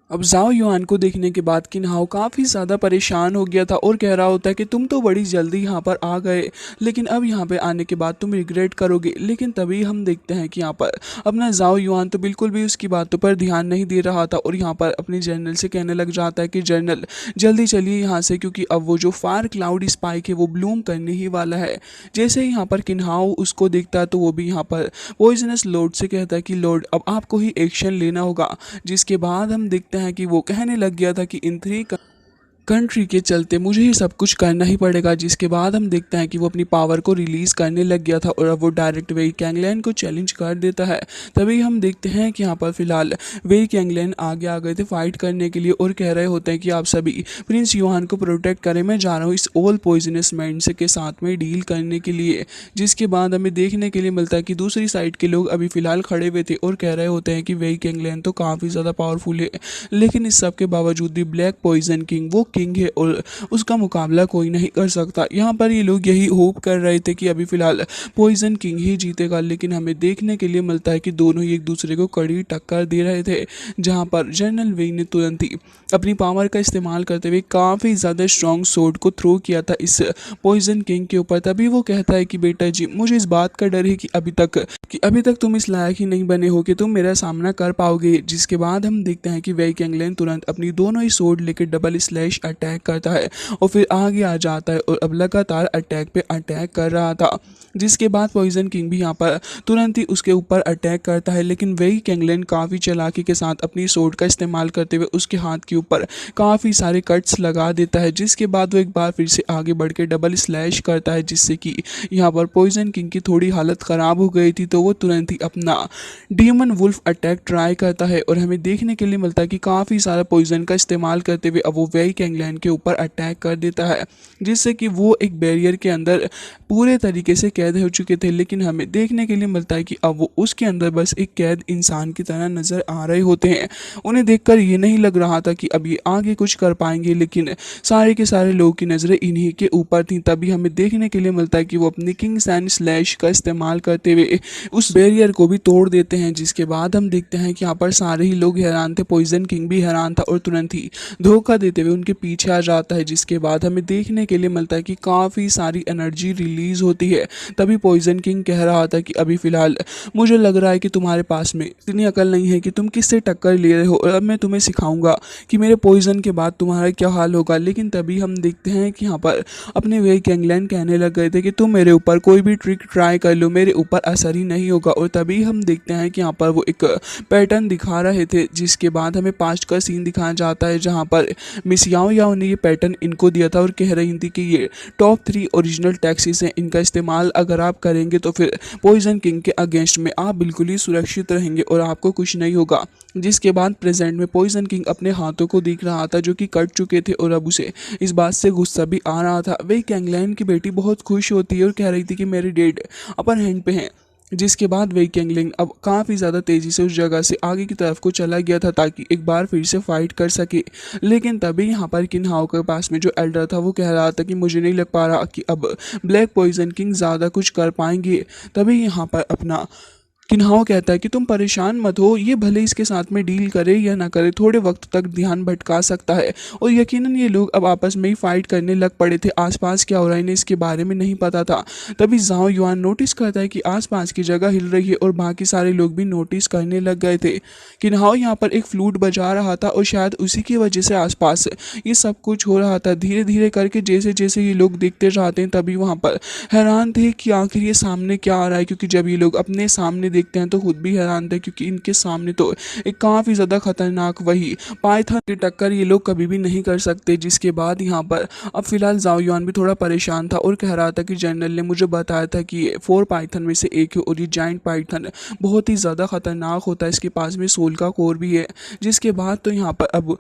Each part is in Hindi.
अब ज़ाओ युआन को देखने के बाद किन्हाओ काफ़ी ज़्यादा परेशान हो गया था और कह रहा होता है कि तुम तो बड़ी जल्दी यहाँ पर आ गए, लेकिन अब यहाँ पे आने के बाद तुम रिग्रेट करोगे। लेकिन तभी हम देखते हैं कि यहाँ पर अपना ज़ाओ युआन तो बिल्कुल भी उसकी बातों पर ध्यान नहीं दे रहा था और यहाँ पर अपने जनरल से कहने लग जाता है कि जनरल जल्दी चलिए यहाँ से, क्योंकि अब वो जो फायर क्लाउड स्पाइक है वो ब्लूम करने ही वाला है। जैसे ही यहाँ पर किन्हाओ उसको देखता है तो वो भी यहाँ पर पॉइजनस लॉर्ड से कहता है कि लॉर्ड अब आपको ही एक्शन लेना होगा। जिसके बाद हम देखते हैं कि वो कहने लग गया था कि इन थ्री कंट्री के चलते मुझे ही सब कुछ करना ही पड़ेगा। जिसके बाद हम देखते हैं कि वो अपनी पावर को रिलीज़ करने लग गया था और अब वो डायरेक्ट वेई कैंगलैन को चैलेंज कर देता है। तभी हम देखते हैं कि यहाँ पर फिलहाल वेई कैंगलैन आगे आ गए थे फाइट करने के लिए और कह रहे होते हैं कि आप सभी प्रिंस युआन को प्रोटेक्ट करें, मैं जा रहा हूँ इस ऑल पॉइजनस मैंड के साथ में डील करने के लिए। जिसके बाद हमें देखने के लिए मिलता है कि दूसरी साइड के लोग अभी फिलहाल खड़े हुए थे और कह रहे होते हैं कि वेई कैंगलैन तो काफ़ी ज़्यादा पावरफुल है, लेकिन इस सब के बावजूद भी ब्लैक पॉइजन किंग वो किंग है और उसका मुकाबला कोई नहीं कर सकता। यहाँ पर ये लोग यही होप कर रहे थे कि अभी फिलहाल पॉइजन किंग ही जीतेगा, लेकिन हमें देखने के लिए मिलता है कि दोनों ही एक दूसरे को कड़ी टक्कर दे रहे थे। जहाँ पर जनरल वेई ने तुरंत ही अपनी पावर का इस्तेमाल करते हुए काफ़ी ज़्यादा स्ट्रॉन्ग सोर्ड को थ्रो किया था इस पॉइजन किंग के ऊपर। तभी वो कहता है कि बेटा जी, मुझे इस बात का डर है कि अभी तक तुम इस लायक ही नहीं बने हो कि तुम मेरा सामना कर पाओगे। जिसके बाद हम देखते हैं कि वेई कैंगलैन तुरंत अपनी दोनों ही सोर्ड लेकर डबल स्लैश अटैक करता है और फिर आगे आ जाता है और अब लगातार अटैक पे अटैक कर रहा था। जिसके बाद पॉइजन किंग भी यहाँ पर तुरंत ही उसके ऊपर अटैक करता है, लेकिन वेई कैंगलैन काफ़ी चालाकी के साथ अपनी सोर्ड का इस्तेमाल करते हुए उसके हाथ के ऊपर काफ़ी सारे कट्स लगा देता है। जिसके बाद वो एक बार फिर से आगे बढ़ के डबल स्लैश करता है, जिससे कि यहाँ पर पॉइजन किंग की थोड़ी हालत ख़राब हो गई थी। तो वो तुरंत ही अपना डीमन वुल्फ अटैक ट्राई करता है और हमें देखने के लिए मिलता है कि काफ़ी सारा पॉइजन का इस्तेमाल करते हुए अब वो वेई कैंगलैन के ऊपर अटैक कर देता है, जिससे कि वो एक बैरियर के अंदर पूरे तरीके से कैद हो चुके थे। लेकिन हमें देखने के लिए मिलता है कि अब वो उसके अंदर बस एक कैद इंसान की तरह नज़र आ रहे होते हैं। उन्हें देखकर ये नहीं लग रहा था कि अब ये आगे कुछ कर पाएंगे, लेकिन सारे के सारे लोगों की नज़रें इन्हीं के ऊपर थी। तभी हमें देखने के लिए मिलता है कि वो अपनी किंग सैंड स्लैश का इस्तेमाल करते हुए उस बैरियर को भी तोड़ देते हैं। जिसके बाद हम देखते हैं कि यहाँ पर सारे ही लोग हैरान थे, पॉइजन किंग भी हैरान था और तुरंत ही धोखा देते हुए उनके पीछे आ जाता है। जिसके बाद हमें देखने के लिए मिलता है कि काफ़ी सारी एनर्जी रिलीज होती है। तभी पॉइजन किंग कह रहा था कि अभी फ़िलहाल मुझे लग रहा है कि तुम्हारे पास में इतनी अकल नहीं है कि तुम किससे टक्कर ले रहे हो, और अब मैं तुम्हें सिखाऊंगा कि मेरे पॉइजन के बाद तुम्हारा क्या हाल होगा। लेकिन तभी हम देखते हैं कि यहाँ पर अपने वेई कैंगलैन कहने लग गए थे कि तुम मेरे ऊपर कोई भी ट्रिक ट्राई कर लो, मेरे ऊपर असर ही नहीं होगा। और तभी हम देखते हैं कि यहाँ पर वो एक पैटर्न दिखा रहे थे। जिसके बाद हमें पास्ट का सीन दिखाया जाता है, जहाँ पर मिस याओ याओ ने ये पैटर्न इनको दिया था और कह रही थी कि ये टॉप 3 ओरिजिनल टैक्सीज हैं, इनका इस्तेमाल अगर आप करेंगे तो फिर पॉइजन किंग के अगेंस्ट में आप बिल्कुल ही सुरक्षित रहेंगे और आपको कुछ नहीं होगा। जिसके बाद प्रेजेंट में पॉइजन किंग अपने हाथों को देख रहा था जो कि कट चुके थे और अब उसे इस बात से गुस्सा भी आ रहा था। वही कैंगलैन की बेटी बहुत खुश होती है और कह रही थी कि मेरी डेड अपर हैंड पे हैं। जिसके बाद वेई कैंगलिंग अब काफ़ी ज़्यादा तेज़ी से उस जगह से आगे की तरफ को चला गया था ताकि एक बार फिर से फाइट कर सके। लेकिन तभी यहाँ पर किन्हाओ के पास में जो एल्डर था वो कह रहा था कि मुझे नहीं लग पा रहा कि अब ब्लैक पॉइजन किंग ज़्यादा कुछ कर पाएंगे। तभी यहाँ पर अपना किन्हाओ कहता है कि तुम परेशान मत हो, ये भले इसके साथ में डील करे या ना करे, थोड़े वक्त तक ध्यान भटका सकता है। और यकीनन ये लोग अब आपस में ही फाइट करने लग पड़े थे, आसपास क्या हो रहा है इन्हें इसके बारे में नहीं पता था। तभी ज़ाओ युआन नोटिस करता है कि आसपास की जगह हिल रही है और बाकी सारे लोग भी नोटिस करने लग गए थे। किन्हाओ यहाँ पर एक फ्लूट बजा रहा था और शायद उसी की वजह से आसपास ये सब कुछ हो रहा था। धीरे धीरे करके जैसे जैसे ये लोग देखते जाते हैं तभी वहाँ पर हैरान थे कि आखिर ये सामने क्या आ रहा है, क्योंकि जब ये लोग अपने सामने देखते हैं तो खुद भी हैरान थे क्योंकि इनके सामने तो एक काफ़ी ज़्यादा खतरनाक वही पाइथन की टक्कर ये लोग कभी भी नहीं कर सकते। जिसके बाद यहाँ पर अब फिलहाल ज़ाओ युआन भी थोड़ा परेशान था और कह रहा था कि जनरल ने मुझे बताया था कि ये 4 पाइथन में से एक है और ये जाइंट पाइथन बहुत ही ज़्यादा खतरनाक होता है, इसके पास में सोल का कोर भी है। जिसके बाद तो यहाँ पर अब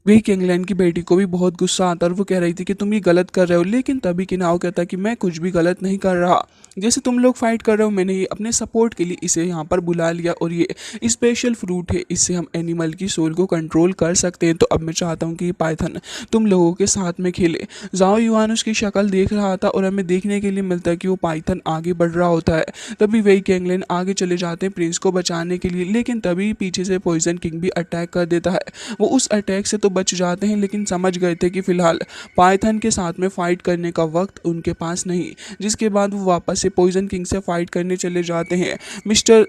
वही इंग्लैंड की बेटी को भी बहुत गुस्सा आता है और वो कह रही थी कि तुम ये गलत कर रहे हो, लेकिन तभी किनाव कहता है कि मैं कुछ भी गलत नहीं कर रहा। जैसे तुम लोग फाइट कर रहे हो, मैंने ये अपने सपोर्ट के लिए इसे यहाँ पर बुला लिया और ये स्पेशल फ्रूट है, इससे हम एनिमल की सोल को कंट्रोल कर सकते हैं। तो अब मैं चाहता हूँ कि ये पाइथन तुम लोगों के साथ में खेले। जाओ युआन उसकी शक्ल देख रहा था और हमें देखने के लिए मिलता है कि वो पाइथन आगे बढ़ रहा होता है। तभी वही कैंगलन आगे चले जाते हैं प्रिंस को बचाने के लिए, लेकिन तभी पीछे से पॉइजन किंग भी अटैक कर देता है। वो उस अटैक से तो बच जाते हैं, लेकिन समझ गए थे कि फिलहाल पाइथन के साथ में फाइट करने का वक्त उनके पास नहीं, जिसके बाद वो वापस से पॉइजन किंग से फाइट करने चले जाते हैं। मिस्टर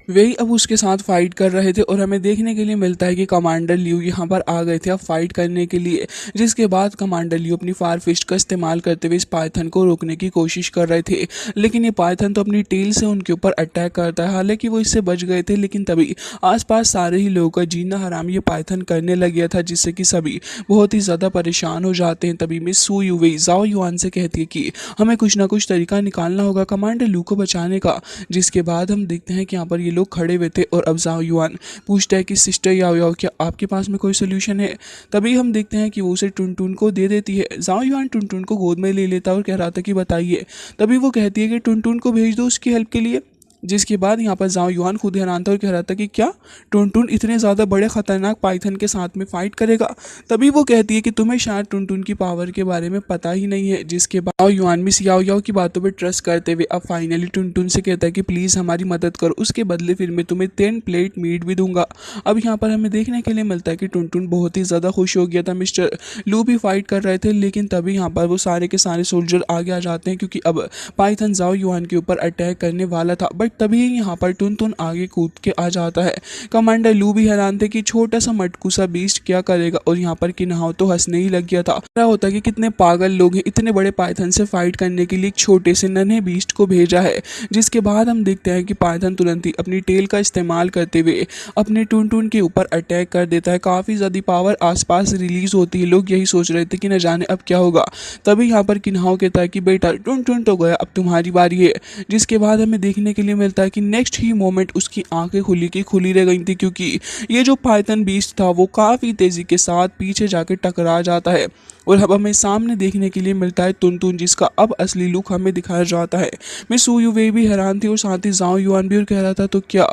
वही अब उसके साथ फाइट कर रहे थे और हमें देखने के लिए मिलता है कि कमांडर लियू यहाँ पर आ गए थे अब फाइट करने के लिए, जिसके बाद कमांडर लियू अपनी फायर फिस्ट का इस्तेमाल करते हुए इस पाइथन को रोकने की कोशिश कर रहे थे, लेकिन ये पाइथन तो अपनी टेल से उनके ऊपर अटैक करता है। हालांकि वो इससे बच गए थे, लेकिन तभी आसपास सारे ही लोगों का जीना हराम ये पाइथन करने लग गया था, जिससे कि सभी बहुत ही ज़्यादा परेशान हो जाते हैं। तभी मिस सू यूवेई जाओ युआन से कहती है कि हमें कुछ ना कुछ तरीका निकालना होगा कमांडर लू को बचाने का। जिसके बाद हम देखते हैं कि यहाँ पर ये लोग खड़े हुए थे और अब जाओ युआन पूछता है कि सिस्टर याओ याओ क्या आपके पास में कोई सोल्यूशन है। तभी हम देखते हैं कि वो उसे टुनटुन को दे देती है। जाओ युआन टुनटुन को गोद में ले लेता है और कह रहा था कि बताइए। तभी वो कहती है कि टुनटुन को भेज दो उसकी हेल्प के लिए। जिसके बाद यहाँ पर जाओ युआन खुद हैरान था और कह रहा था कि क्या टुनटुन इतने ज़्यादा बड़े खतरनाक पाइथन के साथ में फाइट करेगा। तभी वो कहती है कि तुम्हें शायद टुनटुन की पावर के बारे में पता ही नहीं है। जिसके बाद जाओ युआन मिस याओ याओ की बातों पे ट्रस्ट करते हुए अब फाइनली टुनटुन से कहता है कि प्लीज़ हमारी मदद करो, उसके बदले फिर मैं तुम्हें 10 प्लेट मीट भी दूंगा। अब यहाँ पर हमें देखने के लिए मिलता है कि टुनटुन बहुत ही ज़्यादा खुश हो गया था। मिस्टर लू भी फाइट कर रहे थे, लेकिन तभी यहाँ पर वो सारे के सारे सोल्जर आगे आ जाते हैं, क्योंकि अब पाइथन जाओ युआन के ऊपर अटैक करने वाला था। बट तभी यहाँ पर टुनटुन आगे कूद के आ जाता है। कमांडर लू भी हैरान थे कि छोटा सा मटकू सा बीस्ट क्या करेगा, और यहाँ पर किन्हाव तो हंसने ही लग गया था। क्या होता है कि कितने पागल लोग हैं, इतने बड़े पाइथन से फाइट करने के लिए एक छोटे से नन्हे बीस्ट को भेजा है। जिसके बाद हम देखते हैं कि पाइथन तुरंत ही अपनी टेल का इस्तेमाल करते हुए अपने टुनटुन के ऊपर अटैक कर देता है। काफ़ी ज़्यादा पावर आसपास रिलीज होती है। लोग यही सोच रहे थे कि न जाने अब क्या होगा। तभी यहाँ पर किन्हाव कहता है कि बेटा टुनटुन तो गया, अब तुम्हारी बारी है। जिसके बाद हमें देखने के लिए मिलता है कि नेक्स्ट ही मोमेंट उसकी आंखें खुली की खुली रह गई थी, क्योंकि ये जो पाइथन बीस्ट था वो काफ़ी तेज़ी के साथ पीछे जाके टकरा जाता है और अब हमें सामने देखने के लिए मिलता है टुनटुन, जिसका अब असली लुक हमें दिखाया जाता है। मैं सू यूवे भी हैरान थी और साथ ही जाओ युआन भी, और कह रहा था तो क्या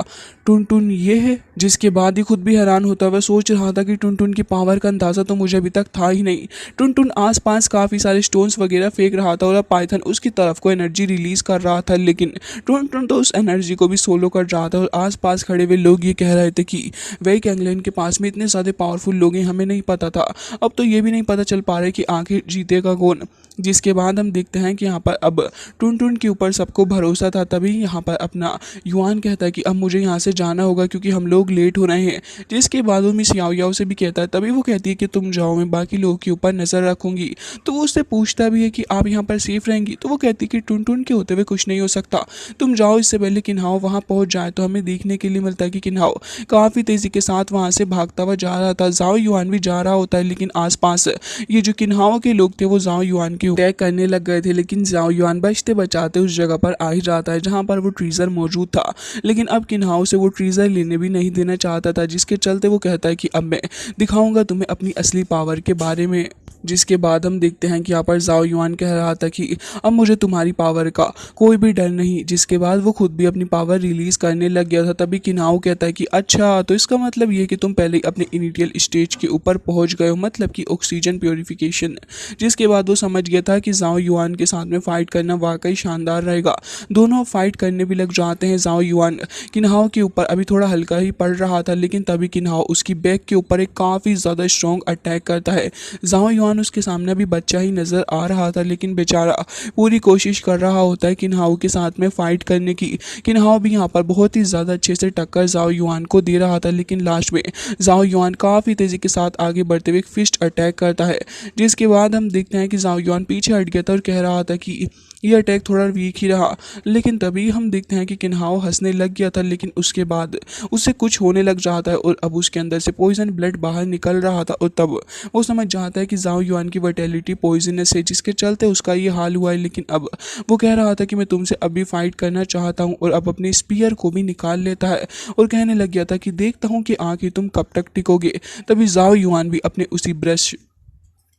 टुनटुन ये है। जिसके बाद ही खुद भी हैरान होता हुआ सोच रहा था कि टुनटुन की पावर का अंदाज़ा तो मुझे अभी तक था ही नहीं। टुनटुन आसपास काफ़ी सारे स्टोन्स वगैरह फेंक रहा था और अब पाइथन उसकी तरफ को एनर्जी रिलीज कर रहा था, लेकिन टुनटुन तो उस एनर्जी को भी सोलो कर रहा था। और आसपास खड़े हुए लोग ये कह रहे थे कि वही कैंगलैंड के पास में इतने ज़्यादा पावरफुल लोग हैं, हमें नहीं पता था। अब तो ये भी नहीं पता चल पा रहा है कि आखिर जीतेगा कौन। जिसके बाद हम देखते हैं कि यहाँ पर अब टुनटुन के ऊपर सबको भरोसा था। तभी यहाँ पर अपना युआन कहता है कि अब मुझे यहाँ से जाना होगा क्योंकि हम लोग लेट हो रहे हैं। जिसके बाद वो मिस याओ याओ से भी कहता है। तभी वो कहती है कि तुम जाओ, मैं बाकी लोगों के ऊपर नज़र रखूंगी। तो वो उससे पूछता भी है कि आप यहाँ पर सेफ रहेंगी। तो वो कहती है कि टुनटुन के होते हुए कुछ नहीं हो सकता, तुम जाओ। इससे पहले किन्हाओ वहाँ पहुँच जाए तो हमें देखने के लिए मिलता है कि किन्हाओ काफ़ी तेज़ी के साथ वहाँ से भागता हुआ जा रहा था। जाओ युआन भी जा रहा होता है, लेकिन आसपास ये जो किन्हाओ के लोग थे वो जाओ युआन के अटैक करने लग गए थे। लेकिन जाओ युआन बचते बचाते उस जगह पर आ ही जाता है जहाँ पर वो ट्रीजर मौजूद था। लेकिन अब किन्हाओ से वो ट्रीजर लेने भी नहीं देना चाहता था, जिसके चलते वो कहता है कि अब मैं दिखाऊंगा तुम्हें अपनी असली पावर के बारे में। जिसके बाद हम देखते हैं कि यहाँ पर जाओ युआन कह रहा था कि अब मुझे तुम्हारी पावर का कोई भी डर नहीं। जिसके बाद वो खुद भी अपनी पावर रिलीज करने लग गया था। तभी किन्हाओ कहता है कि अच्छा, तो इसका मतलब ये कि तुम पहले ही अपने इनिशियल स्टेज के ऊपर पहुंच गए हो, मतलब कि ऑक्सीजन प्योरीफिकेशन। जिसके बाद वो समझ गया था कि जाओ युआन के साथ में फाइट करना वाकई शानदार रहेगा। दोनों फाइट करने भी लग जाते हैं। जाओ युआन किन्हाओ के ऊपर अभी थोड़ा हल्का ही पड़ रहा था, लेकिन तभी किन्हाओ उसकी बैक के ऊपर एक काफ़ी ज़्यादा स्ट्रॉन्ग अटैक करता है। जाओ युआन उसके सामने भी बच्चा ही नजर आ रहा था, लेकिन बेचारा पूरी कोशिश कर रहा होता है किन्हाओ के साथ में फाइट करने की। किन्हाओ भी यहाँ पर बहुत ही ज़्यादा अच्छे से टक्कर जाओ युआन को दे रहा था, लेकिन लास्ट में जाओ युआन काफ़ी तेज़ी के साथ आगे बढ़ते हुए एक फिस्ट अटैक करता है। जिसके बाद हम देखते हैं कि जाओ युआन पीछे हट गया था और कह रहा था कि ये अटैक थोड़ा वीक ही रहा। लेकिन तभी हम देखते हैं कि किन्हाओ हंसने लग गया था, लेकिन उसके बाद उससे कुछ होने लग जाता है और अब उसके अंदर से पॉइजन ब्लड बाहर निकल रहा था। और तब वो समझ जाता है कि जाओ जाओ युआन की वर्टेलिटी पॉइजनस है, जिसके चलते उसका ये हाल हुआ है। लेकिन अब वो कह रहा था कि मैं तुमसे अभी फाइट करना चाहता हूँ, और अब अपने स्पीयर को भी निकाल लेता है और कहने लग गया था कि देखता हूँ कि आखिर तुम कब तक टिकोगे। तभी जाओ युआन भी अपने उसी ब्रश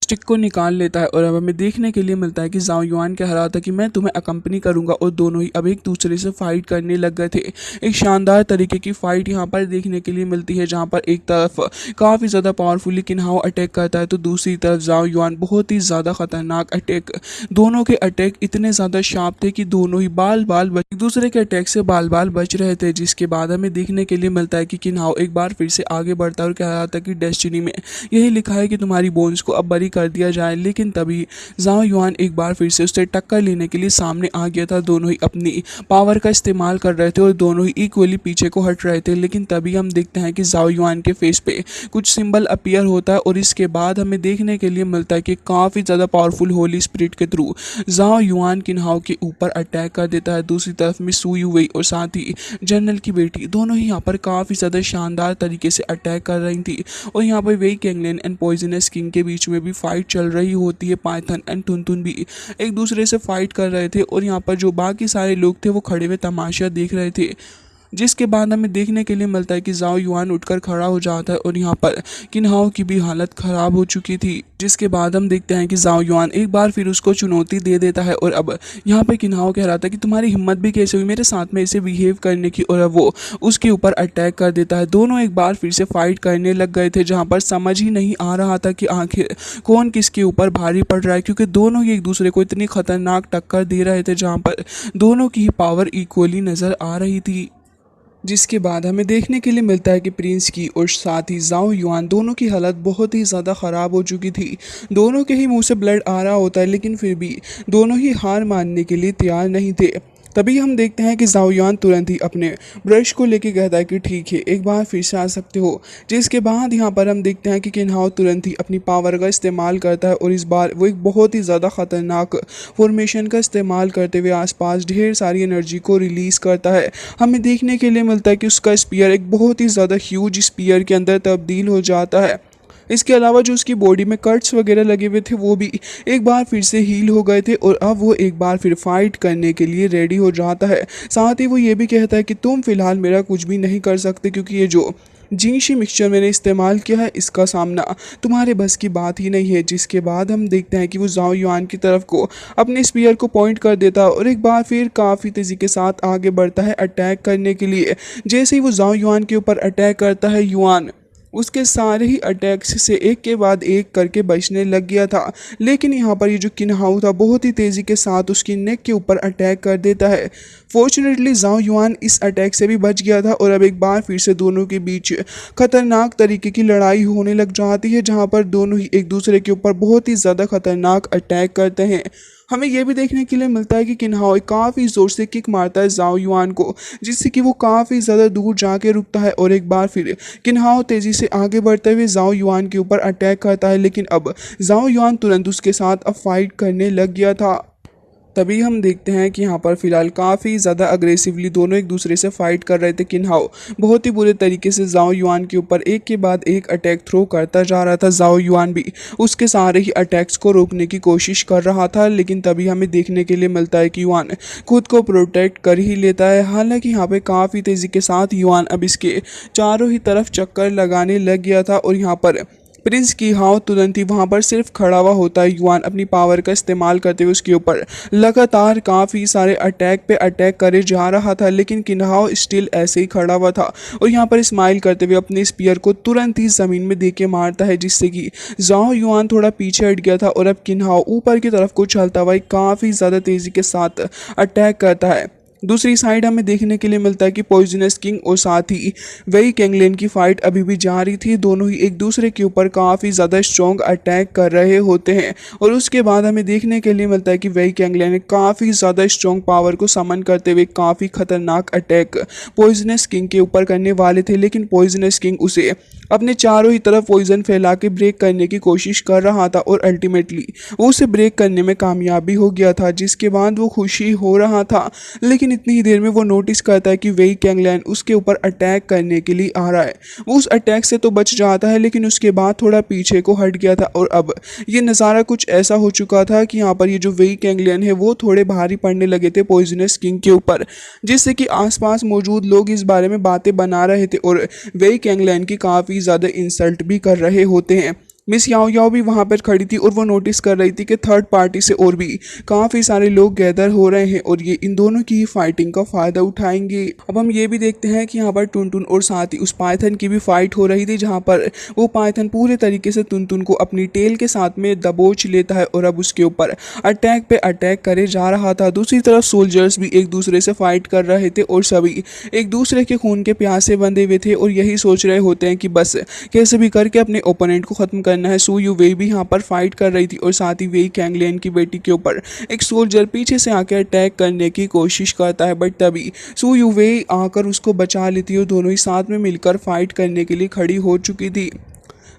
स्टिक को निकाल लेता है, और अब हमें देखने के लिए मिलता है कि जाओ युआन कह रहा था कि मैं तुम्हें अकम्पनी करूंगा, और दोनों ही अब एक दूसरे से फाइट करने लग गए थे। एक शानदार तरीके की फाइट यहाँ पर देखने के लिए मिलती है, जहाँ पर एक तरफ काफ़ी ज़्यादा पावरफुली किन्हाओ अटैक करता है, तो दूसरी तरफ जाओ युआन बहुत ही ज़्यादा खतरनाक अटैक। दोनों के अटैक इतने ज़्यादा शार्प थे कि दोनों ही बाल बाल एक दूसरे के अटैक से बाल बाल बच रहे थे। जिसके बाद हमें देखने के लिए मिलता है कि किन्हाओ एक बार फिर से आगे बढ़ता है और कह रहा था कि डेस्टिनी में यही लिखा है कि तुम्हारी बोन्स को अब बरी कर दिया जाए। लेकिन तभी जाओ युआन एक बार फिर से उससे टक्कर लेने के लिए सामने आ गया था। दोनों ही अपनी पावर का इस्तेमाल कर रहे थे और दोनों ही इक्वली पीछे को हट रहे थे। लेकिन तभी हम देखते हैं कि जाओ युआन के फेस पे कुछ सिंबल अपीयर होता है, और इसके बाद हमें देखने के लिए मिलता है कि काफ़ी ज़्यादा पावरफुल होली स्पिरिट के थ्रू जाओ युआन किन्हाओ के ऊपर अटैक कर देता है। दूसरी तरफ में सू युवई और साथ ही जनरल की बेटी दोनों ही यहाँ पर काफ़ी ज़्यादा शानदार तरीके से अटैक कर रही थी, और यहाँ पर वेई कैंगलिन एंड पॉइजनस किंग के बीच में भी फाइट चल रही होती है। पाइथन एंड टुनटुन भी एक दूसरे से फाइट कर रहे थे, और यहाँ पर जो बाकी सारे लोग थे वो खड़े हुए तमाशा देख रहे थे। जिसके बाद हमें देखने के लिए मिलता है कि जाओ युआन उठकर खड़ा हो जाता है, और यहाँ पर किन्हाओ की भी हालत खराब हो चुकी थी। जिसके बाद हम देखते हैं कि जाओ युआन एक बार फिर उसको चुनौती दे देता है, और अब यहाँ पे किन्हाओ कह रहा था कि तुम्हारी हिम्मत भी कैसे हुई मेरे साथ में ऐसे बिहेव करने की, और अब वो उसके ऊपर अटैक कर देता है। दोनों एक बार फिर से फाइट करने लग गए थे, जहाँ पर समझ ही नहीं आ रहा था कि आखिर कौन किसके ऊपर भारी पड़ रहा है, क्योंकि दोनों ही एक दूसरे को इतनी खतरनाक टक्कर दे रहे थे, जहाँ पर दोनों की पावर इक्वली नज़र आ रही थी। जिसके बाद हमें देखने के लिए मिलता है कि प्रिंस की और साथ ही जाओ युआन दोनों की हालत बहुत ही ज़्यादा ख़राब हो चुकी थी। दोनों के ही मुंह से ब्लड आ रहा होता है, लेकिन फिर भी दोनों ही हार मानने के लिए तैयार नहीं थे। तभी हम देखते हैं कि जाओ युआन तुरंत ही अपने ब्रश को लेके कहता है कि ठीक है, एक बार फिर से आ सकते हो। जिसके बाद यहाँ पर हम देखते हैं कि किन्हाओ तुरंत ही अपनी पावर का इस्तेमाल करता है, और इस बार वो एक बहुत ही ज़्यादा ख़तरनाक फॉर्मेशन का इस्तेमाल करते हुए आसपास ढेर सारी एनर्जी को रिलीज़ करता है। हमें देखने के लिए मिलता है कि उसका स्पीयर एक बहुत ही ज़्यादा ह्यूज स्पीयर के अंदर तब्दील हो जाता है। इसके अलावा जो उसकी बॉडी में कट्स वगैरह लगे हुए थे वो भी एक बार फिर से हील हो गए थे, और अब वो एक बार फिर फाइट करने के लिए रेडी हो जाता है। साथ ही वो ये भी कहता है कि तुम फिलहाल मेरा कुछ भी नहीं कर सकते, क्योंकि ये जो जिंगशी मिक्सचर मैंने इस्तेमाल किया है इसका सामना तुम्हारे बस की बात ही नहीं है। जिसके बाद हम देखते हैं कि वो जाओ युआन की तरफ को अपने स्पीयर को पॉइंट कर देता है, और एक बार फिर काफ़ी तेज़ी के साथ आगे बढ़ता है अटैक करने के लिए। जैसे ही वो जाओ युआन के ऊपर अटैक करता है, युआन उसके सारे ही अटैक्स से एक के बाद एक करके बचने लग गया था। लेकिन यहाँ पर ये जो किन्हाओ था बहुत ही तेज़ी के साथ उसकी नेक के ऊपर अटैक कर देता है। फॉर्चुनेटली जाओ युआन इस अटैक से भी बच गया था, और अब एक बार फिर से दोनों के बीच खतरनाक तरीके की लड़ाई होने लग जाती है, जहाँ पर दोनों ही एक दूसरे के ऊपर बहुत ही ज़्यादा खतरनाक अटैक करते हैं। हमें यह भी देखने के लिए मिलता है कि किन्हाओ काफ़ी ज़ोर से किक मारता है जाओ युआन को, जिससे कि वो काफ़ी ज़्यादा दूर जाके रुकता है, और एक बार फिर किन्हाओ तेज़ी से आगे बढ़ते हुए जाओ युआन के ऊपर अटैक करता है। लेकिन अब जाओ युआन तुरंत उसके साथ अब फाइट करने लग गया था। तभी हम देखते हैं कि यहाँ पर फिलहाल काफ़ी ज़्यादा अग्रेसिवली दोनों एक दूसरे से फाइट कर रहे थे। किन्हाओ बहुत ही बुरे तरीके से जाओ युआन के ऊपर एक के बाद एक अटैक थ्रो करता जा रहा था। जाओ युआन भी उसके सारे ही अटैक्स को रोकने की कोशिश कर रहा था, लेकिन तभी हमें देखने के लिए मिलता है कि युआन खुद को प्रोटेक्ट कर ही लेता है। हालांकि यहाँ पे काफ़ी तेज़ी के साथ युआन अब इसके चारों ही तरफ चक्कर लगाने लग गया था, और यहाँ पर प्रिंस की हाव तुरंत ही वहाँ पर सिर्फ खड़ा हुआ होता है। युआन अपनी पावर का इस्तेमाल करते हुए उसके ऊपर लगातार काफ़ी सारे अटैक पे अटैक करे जा रहा था, लेकिन किन्हाओ स्टिल ऐसे ही खड़ा हुआ था, और यहाँ पर स्माइल करते हुए अपने स्पीयर को तुरंत ही ज़मीन में दे के मारता है, जिससे कि जाओ युआन थोड़ा पीछे हट गया था, और अब किन्हाओ ऊपर की तरफ को चलता हुआ काफ़ी ज़्यादा तेज़ी के साथ अटैक करता है। दूसरी साइड हमें देखने के लिए मिलता है कि पॉइजनस किंग और साथ ही वेई कैंगलिन की फाइट अभी भी जारी थी। दोनों ही एक दूसरे के ऊपर काफ़ी ज़्यादा स्ट्रॉन्ग अटैक कर रहे होते हैं, और उसके बाद हमें देखने के लिए मिलता है कि वेई कैंगलिन काफ़ी ज़्यादा स्ट्रॉन्ग पावर को समन करते हुए काफ़ी खतरनाक अटैक पॉइजनस किंग के ऊपर करने वाले थे, लेकिन पॉइजनस किंग उसे अपने चारों ही तरफ पॉइजन फैला के ब्रेक करने की कोशिश कर रहा था और अल्टीमेटली वो उसे ब्रेक करने में कामयाबी हो गया था, जिसके बाद वो खुशी हो रहा था। लेकिन इतनी ही देर में वो नोटिस करता है कि वेई कैंगलैन उसके ऊपर अटैक करने के लिए आ रहा है। वो उस अटैक से तो बच जाता है, लेकिन उसके बाद थोड़ा पीछे को हट गया था और अब ये नज़ारा कुछ ऐसा हो चुका था कि यहाँ पर ये जो वेई कैंगलियन है वो थोड़े भारी पड़ने लगे थे पॉइजनस किंग के ऊपर, जिससे कि आसपास मौजूद लोग इस बारे में बातें बना रहे थे और वेई कैंगलियन की काफ़ी ज़्यादा इंसल्ट भी कर रहे होते हैं। मिस याओ याओ भी वहाँ पर खड़ी थी और वो नोटिस कर रही थी कि थर्ड पार्टी से और भी काफ़ी सारे लोग गैदर हो रहे हैं और ये इन दोनों की ही फाइटिंग का फ़ायदा उठाएंगे। अब हम ये भी देखते हैं कि यहाँ पर टुनटुन और साथ ही उस पाइथन की भी फाइट हो रही थी, जहाँ पर वो पाइथन पूरे तरीके से टुनटुन को अपनी टेल के साथ में दबोच लेता है और अब उसके ऊपर अटैक पे अटैक करे जा रहा था। दूसरी तरफ सोल्जर्स भी एक दूसरे से फाइट कर रहे थे और सभी एक दूसरे के खून के प्यासे बंधे हुए थे और यही सोच रहे होते हैं कि बस कैसे भी करके अपने ओपोनेंट को ख़त्म करना है। सू यू वेई भी यहाँ पर फाइट कर रही थी और साथ ही वेई कैंगलियन की बेटी के ऊपर एक सोल्जर पीछे से आकर अटैक करने की कोशिश करता है, बट तभी सू यू वेई आकर उसको बचा लेती है और दोनों ही साथ में मिलकर फाइट करने के लिए खड़ी हो चुकी थी।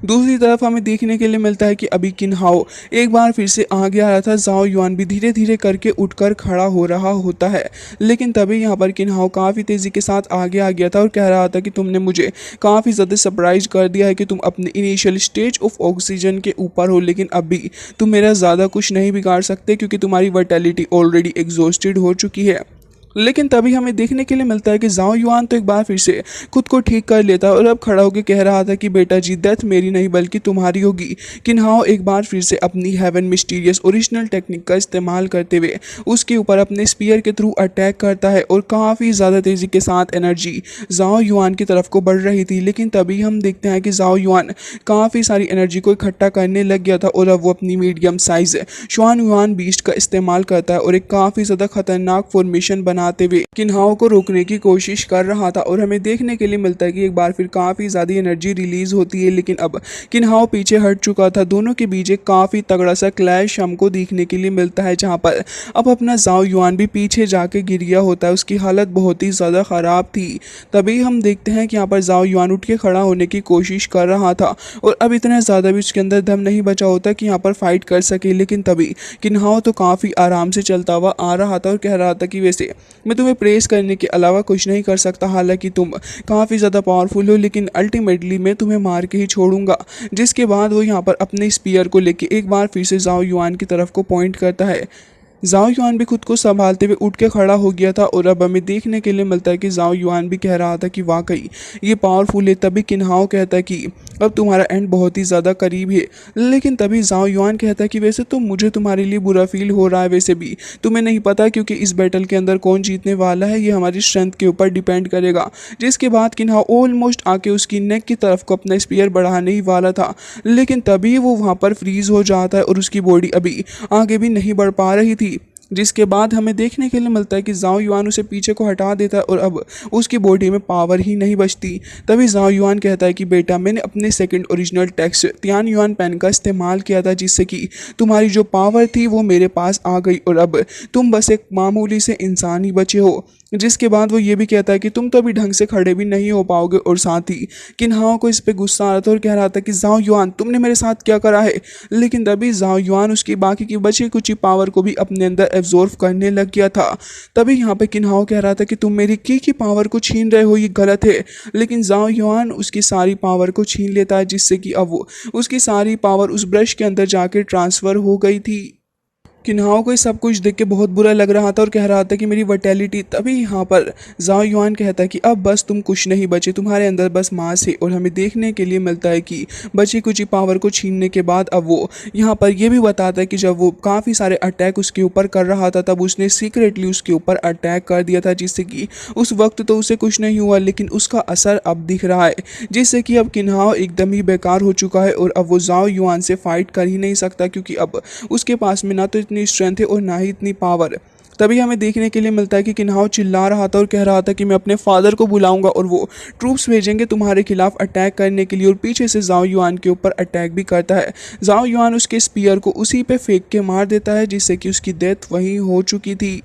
दूसरी तरफ हमें देखने के लिए मिलता है कि अभी किन्हाओ एक बार फिर से आगे आ रहा था। जाओ युआन भी धीरे धीरे करके उठकर खड़ा हो रहा होता है, लेकिन तभी यहाँ पर किन्हाओ काफ़ी तेज़ी के साथ आगे आ गया था और कह रहा था कि तुमने मुझे काफ़ी ज़्यादा सरप्राइज कर दिया है कि तुम अपने इनिशियल स्टेज ऑफ ऑक्सीजन के ऊपर हो, लेकिन अभी तुम मेरा ज़्यादा कुछ नहीं बिगाड़ सकते क्योंकि तुम्हारी वर्टेलिटी ऑलरेडी एग्जॉस्टेड हो चुकी है। लेकिन तभी हमें देखने के लिए मिलता है कि जाओ युआन तो एक बार फिर से खुद को ठीक कर लेता है और अब खड़ा होकर कह रहा था कि बेटा जी, डेथ मेरी नहीं बल्कि तुम्हारी होगी। किन्हाओ एक बार फिर से अपनी हेवन मिस्टीरियस ओरिजिनल टेक्निक का इस्तेमाल करते हुए उसके ऊपर अपने स्पीयर के थ्रू अटैक करता है और काफ़ी ज़्यादा तेज़ी के साथ एनर्जी जाओ युआन की तरफ को बढ़ रही थी। लेकिन तभी हम देखते हैं कि जाओ युआन काफ़ी सारी एनर्जी को इकट्ठा करने लग गया था और अब वो अपनी मीडियम साइज शुआन युआन बीस्ट का इस्तेमाल करता है और एक काफ़ी ज़्यादा खतरनाक फॉर्मेशन बनाते हुए किन्हाओ को रोकने की कोशिश कर रहा था। और हमें देखने के लिए मिलता है कि एक बार फिर काफ़ी ज़्यादा एनर्जी रिलीज होती है, लेकिन अब किन्हाओ पीछे हट चुका था। दोनों के बीच एक काफ़ी तगड़ा सा क्लैश हमको देखने के लिए मिलता है, जहाँ पर अब अपना जाओ युआन भी पीछे जाके गिर गया होता है। उसकी हालत बहुत ही ज़्यादा ख़राब थी। तभी हम देखते हैं कि यहाँ पर जाओ युआन उठ के खड़ा होने की कोशिश कर रहा था और अब इतना ज़्यादा भी उसके अंदर दम नहीं बचा होता कि यहाँ पर फाइट कर सके। लेकिन तभी किन्हाओ तो काफ़ी आराम से चलता हुआ आ रहा था और कह रहा था कि वैसे मैं तुम्हें प्रेस करने के अलावा कुछ नहीं कर सकता, हालांकि तुम काफ़ी ज़्यादा पावरफुल हो, लेकिन अल्टीमेटली मैं तुम्हें मार के ही छोड़ूंगा। जिसके बाद वो यहाँ पर अपने स्पीयर को लेके एक बार फिर से जाओ युआन की तरफ को पॉइंट करता है। जाओ युआन भी खुद को संभालते हुए उठ के खड़ा हो गया था और अब हमें देखने के लिए मिलता है कि जाओ युआन भी कह रहा था कि वाकई ये पावरफुल है। तभी किन्हाओ कहता है कि अब तुम्हारा एंड बहुत ही ज़्यादा करीब है। लेकिन तभी जाओ युआन कहता है कि वैसे तो मुझे तुम्हारे लिए बुरा फील हो रहा है, वैसे भी तुम्हें नहीं पता क्योंकि इस बैटल के अंदर कौन जीतने वाला है ये हमारी स्ट्रेंथ के ऊपर डिपेंड करेगा। जिसके बाद किन्हाओ ऑलमोस्ट आके उसकी नेक की तरफ को अपना स्पीयर बढ़ाने ही वाला था, लेकिन तभी वो वहाँ पर फ्रीज हो जाता है और उसकी बॉडी अभी आगे भी नहीं बढ़ पा रही थी। जिसके बाद हमें देखने के लिए मिलता है कि जाओ युआन उसे पीछे को हटा देता है और अब उसकी बॉडी में पावर ही नहीं बचती। तभी जाओ युआन कहता है कि बेटा, मैंने अपने second original text Tian Yuan pen का इस्तेमाल किया था, जिससे कि तुम्हारी जो पावर थी वो मेरे पास आ गई और अब तुम बस एक मामूली से इंसान ही बचे हो। जिसके बाद वो ये भी कहता है कि तुम तो अभी ढंग से खड़े भी नहीं हो पाओगे। और साथ ही किन्हाओ को इस पे गुस्सा आ रहा था और कह रहा था कि जाओ युआन, तुमने मेरे साथ क्या करा है। लेकिन तभी जाओ युआन उसकी बाकी की बची कुची पावर को भी अपने अंदर एब्जॉर्व करने लग गया था। तभी यहाँ पे किन्हाओ कह रहा था कि तुम मेरी की पावर को छीन रहे हो, ये गलत है। लेकिन जाओ युआन उसकी सारी पावर को छीन लेता है, जिससे कि अब वो उसकी सारी पावर उस ब्रश के अंदर जाके ट्रांसफ़र हो गई थी। किन्हाओ को ये सब कुछ देख के बहुत बुरा लग रहा था और कह रहा था कि मेरी वर्टेलिटी। तभी यहाँ पर जाओ युआन कहता है कि अब बस तुम कुछ नहीं बचे, तुम्हारे अंदर बस मांस है। और हमें देखने के लिए मिलता है कि बची कुची पावर को छीनने के बाद अब वो यहाँ पर ये भी बताता है कि जब वो काफ़ी सारे अटैक उसके ऊपर कर रहा था तब उसने सीक्रेटली उसके ऊपर अटैक कर दिया था, जिससे कि उस वक्त तो उसे कुछ नहीं हुआ, लेकिन उसका असर अब दिख रहा है, जिससे कि अब किन्हाओ एकदम ही बेकार हो चुका है और अब वो जाओ युआन से फाइट कर ही नहीं सकता, क्योंकि अब उसके पास में ना तो इतनी स्ट्रेंथ है और ना ही इतनी पावर। तभी हमें देखने के लिए मिलता है कि किन्हाओ चिल्ला रहा था और कह रहा था कि मैं अपने फादर को बुलाऊंगा और वो ट्रूप्स भेजेंगे तुम्हारे खिलाफ अटैक करने के लिए। और पीछे से जाओ युआन के ऊपर अटैक भी करता है। जाओ युआन उसके स्पीयर को उसी पे फेंक के मार देता है, जिससे कि उसकी डेथ वहीं हो चुकी थी।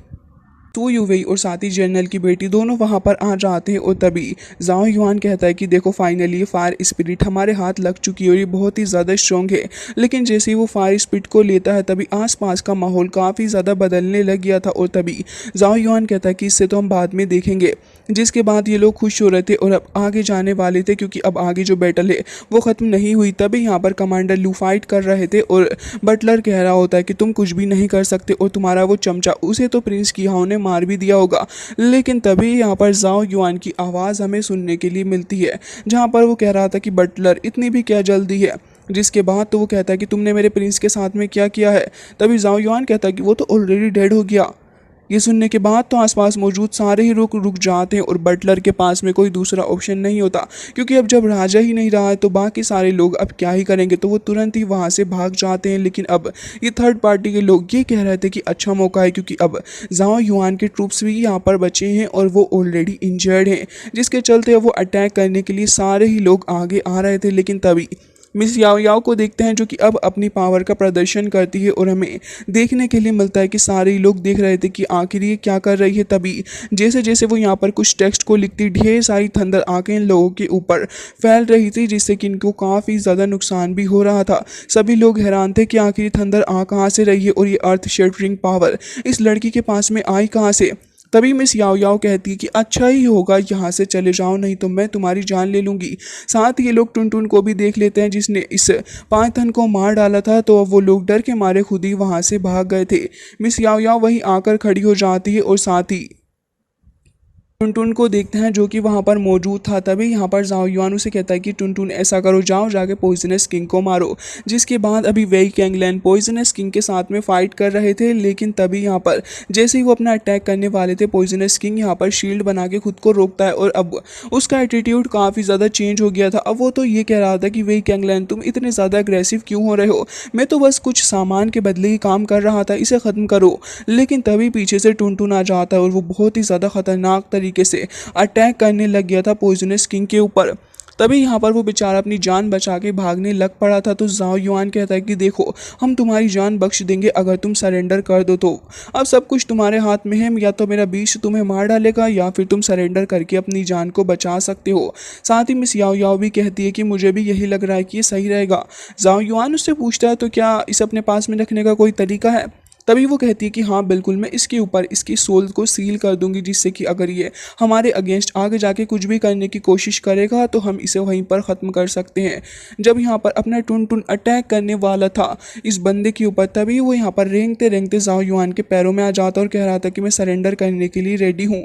सू यूवेई और साथ ही जनरल की बेटी दोनों वहां पर आ जाते हैं और तभी जाओ युआन कहता है कि देखो फाइनली फायर स्पिरिट हमारे हाथ लग चुकी है और ये बहुत ही ज़्यादा स्ट्रॉन्ग है। लेकिन जैसे ही वो फायर स्पिरिट को लेता है तभी आसपास का माहौल काफ़ी ज़्यादा बदलने लग गया था और तभी जाओ युआन कहता है कि इससे तो हम बाद में देखेंगे। जिसके बाद ये लोग खुश हो रहे थे और अब आगे जाने वाले थे क्योंकि अब आगे जो बैटल है वो ख़त्म नहीं हुई। तभी यहाँ पर कमांडर लू फाइट कर रहे थे और बटलर कह रहा होता है कि तुम कुछ भी नहीं कर सकते और तुम्हारा वो चमचा उसे तो प्रिंस किहाओ ने मार भी दिया होगा। लेकिन तभी यहाँ पर जाओ युआन की आवाज़ हमें सुनने के लिए मिलती है जहाँ पर वो कह रहा था कि बटलर इतनी भी क्या जल्दी है। जिसके बाद तो वो कहता है कि तुमने मेरे प्रिंस के साथ में क्या किया है। तभी जाओ युआन कहता है कि वो तो ऑलरेडी डेड हो गया। ये सुनने के बाद तो आसपास मौजूद सारे ही रुक रुक जाते हैं और बटलर के पास में कोई दूसरा ऑप्शन नहीं होता क्योंकि अब जब राजा ही नहीं रहा है तो बाकी सारे लोग अब क्या ही करेंगे। तो वो तुरंत ही वहाँ से भाग जाते हैं। लेकिन अब ये थर्ड पार्टी के लोग ये कह रहे थे कि अच्छा मौका है क्योंकि अब जाओ युआन के ट्रूप्स भी यहाँ पर बचे हैं और वो ऑलरेडी इंजर्ड हैं, जिसके चलते वो अटैक करने के लिए सारे ही लोग आगे आ रहे थे। लेकिन तभी मिस याओ याओ को देखते हैं जो कि अब अपनी पावर का प्रदर्शन करती है और हमें देखने के लिए मिलता है कि सारे ही लोग देख रहे थे कि आखिर ये क्या कर रही है। तभी जैसे जैसे वो यहाँ पर कुछ टेक्स्ट को लिखती ढेर सारी थंडर आंखें इन लोगों के ऊपर फैल रही थी जिससे कि इनको काफ़ी ज़्यादा नुकसान भी हो रहा था। सभी लोग हैरान थे कि आखिर थंडर आ कहाँ से रही है और ये अर्थ शेटरिंग पावर इस लड़की के पास में आई कहाँ से। तभी मिस याओ याओ कहती है कि अच्छा ही होगा यहाँ से चले जाओ नहीं तो मैं तुम्हारी जान ले लूँगी। साथ ही ये लोग टुनटुन को भी देख लेते हैं जिसने इस पाइथन को मार डाला था। तो अब वो लोग डर के मारे खुद ही वहाँ से भाग गए थे। मिस याओ याओ वहीं आकर खड़ी हो जाती है और साथ ही टुनटुन को देखते हैं जो कि वहाँ पर मौजूद था। तभी यहाँ पर जाओ युआन उसे कहता है कि टुनटुन ऐसा करो, जाओ जाके पॉइजनस किंग को मारो। जिसके बाद अभी वेई कैंगलैन पॉइजनस किंग के साथ में फाइट कर रहे थे। लेकिन तभी यहाँ पर जैसे ही वो अपना अटैक करने वाले थे पॉइजनस किंग यहाँ पर शील्ड बना के खुद को रोकता है और अब उसका एटीट्यूड काफ़ी ज़्यादा चेंज हो गया था। अब वो तो ये कह रहा था कि वेई कैंगलैन तुम इतने ज़्यादा अग्रेसिव क्यों हो रहे हो, मैं तो बस कुछ सामान के बदले ही काम कर रहा था, इसे ख़त्म करो। लेकिन तभी पीछे से टुनटुन आ जाता है और वो बहुत ही ज़्यादा खतरनाक तरीके से अटैक करने लग गया था पॉइजनस किंग के ऊपर। तभी यहाँ पर वो बेचारा अपनी जान बचा के भागने लग पड़ा था। तो जाओ युआन कहता है कि देखो हम तुम्हारी जान बख्श देंगे अगर तुम सरेंडर कर दो। तो अब सब कुछ तुम्हारे हाथ में है, या तो मेरा बीच तुम्हें मार डालेगा या फिर तुम सरेंडर करके अपनी जान को बचा सकते हो। साथ ही मिस याओ याओ भी कहती है कि मुझे भी यही लग रहा है कि ये सही रहेगा। जाओ युआन उससे पूछता है तो क्या इसे अपने पास में रखने का कोई तरीका है। तभी वो कहती है कि हाँ बिल्कुल, मैं इसके ऊपर इसकी सोल को सील कर दूंगी जिससे कि अगर ये हमारे अगेंस्ट आगे जाके कुछ भी करने की कोशिश करेगा तो हम इसे वहीं पर ख़त्म कर सकते हैं। जब यहाँ पर अपना टुनटुन अटैक करने वाला था इस बंदे के ऊपर तभी वो यहाँ पर रेंगते रेंगते जाओ युआन के पैरों में आ जाता और कह रहा था कि मैं सरेंडर करने के लिए रेडी हूँ।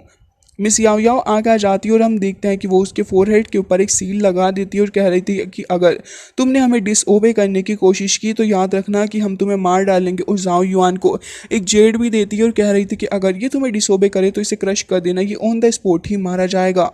मिस याओ याओ आगे आ जाती है और हम देखते हैं कि वो उसके फोरहेड के ऊपर एक सील लगा देती है और कह रही थी कि अगर तुमने हमें डिसओबे करने की कोशिश की तो याद रखना कि हम तुम्हें मार डालेंगे। और जाओ युआन को एक जेड भी देती है और कह रही थी कि अगर ये तुम्हें डिसओबे करे तो इसे क्रश कर देना, ये ऑन द स्पॉट ही मारा जाएगा।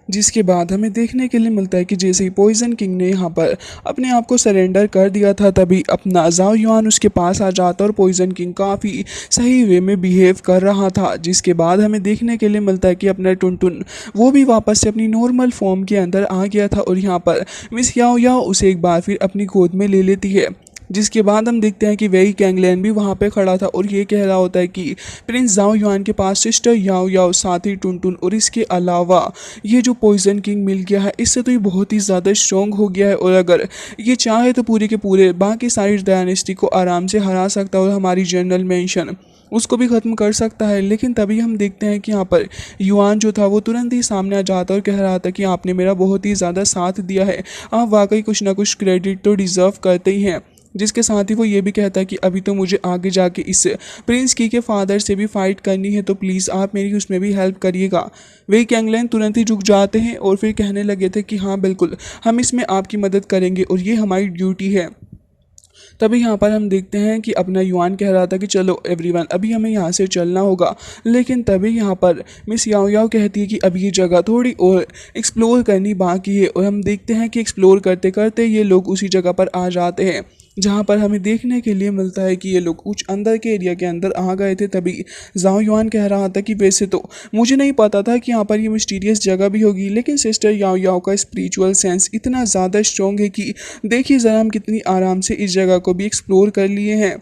जिसके बाद हमें देखने के लिए मिलता है कि जैसे ही पॉइजन किंग ने यहाँ पर अपने आप को सरेंडर कर दिया था तभी अपना जाओ युआन उसके पास आ जाता और पॉइजन किंग काफ़ी सही वे में बिहेव कर रहा था। जिसके बाद हमें देखने के लिए मिलता है कि अपना टुनटुन वो भी वापस से अपनी नॉर्मल फॉर्म के अंदर आ गया था और यहाँ पर मिस याओ याओ उसे एक बार फिर अपनी गोद में ले लेती है। जिसके बाद हम देखते हैं कि वेई कैंगलैन भी वहाँ पे खड़ा था और ये कह रहा होता है कि प्रिंस जाओ युआन के पास सिस्टर याओ याओ साथ ही टुनटुन और इसके अलावा ये जो पॉइजन किंग मिल गया है इससे तो ये बहुत ही ज़्यादा स्ट्रॉन्ग हो गया है और अगर ये चाहे तो पूरे के पूरे बाकी सारी डायनेस्टी को आराम से हरा सकता है और हमारी जनरल मेंशन उसको भी ख़त्म कर सकता है। लेकिन तभी हम देखते हैं कि यहाँ पर युआन जो था वो तुरंत ही सामने आ जाता और कह रहा था कि आपने मेरा बहुत ही ज़्यादा साथ दिया है, आप वाकई कुछ ना कुछ क्रेडिट तो डिज़र्व करते ही हैं। जिसके साथ ही वो ये भी कहता है कि अभी तो मुझे आगे जाके इस प्रिंस की के फादर से भी फाइट करनी है तो प्लीज़ आप मेरी उसमें भी हेल्प करिएगा। वे कैंगलैन तुरंत ही झुक जाते हैं और फिर कहने लगे थे कि हाँ बिल्कुल हम इसमें आपकी मदद करेंगे और ये हमारी ड्यूटी है। तभी यहाँ पर हम देखते हैं कि अपना युआन कह रहा था कि चलो एवरीवन अभी हमें यहाँ से चलना होगा। लेकिन तभी यहाँ पर मिस याओ याओ कहती है कि अभी ये जगह थोड़ी और एक्सप्लोर करनी बाकी है और हम देखते हैं कि एक्सप्लोर करते करते ये लोग उसी जगह पर आ जाते हैं जहाँ पर हमें देखने के लिए मिलता है कि ये लोग कुछ अंदर के एरिया के अंदर आ गए थे। तभी जाओ युआन कह रहा था कि वैसे तो मुझे नहीं पता था कि यहाँ पर ये मिस्टीरियस जगह भी होगी, लेकिन सिस्टर याओ याओ का स्पिरिचुअल सेंस इतना ज़्यादा स्ट्रॉन्ग है कि देखिए ज़रा हम कितनी आराम से इस जगह को भी एक्सप्लोर कर लिए हैं।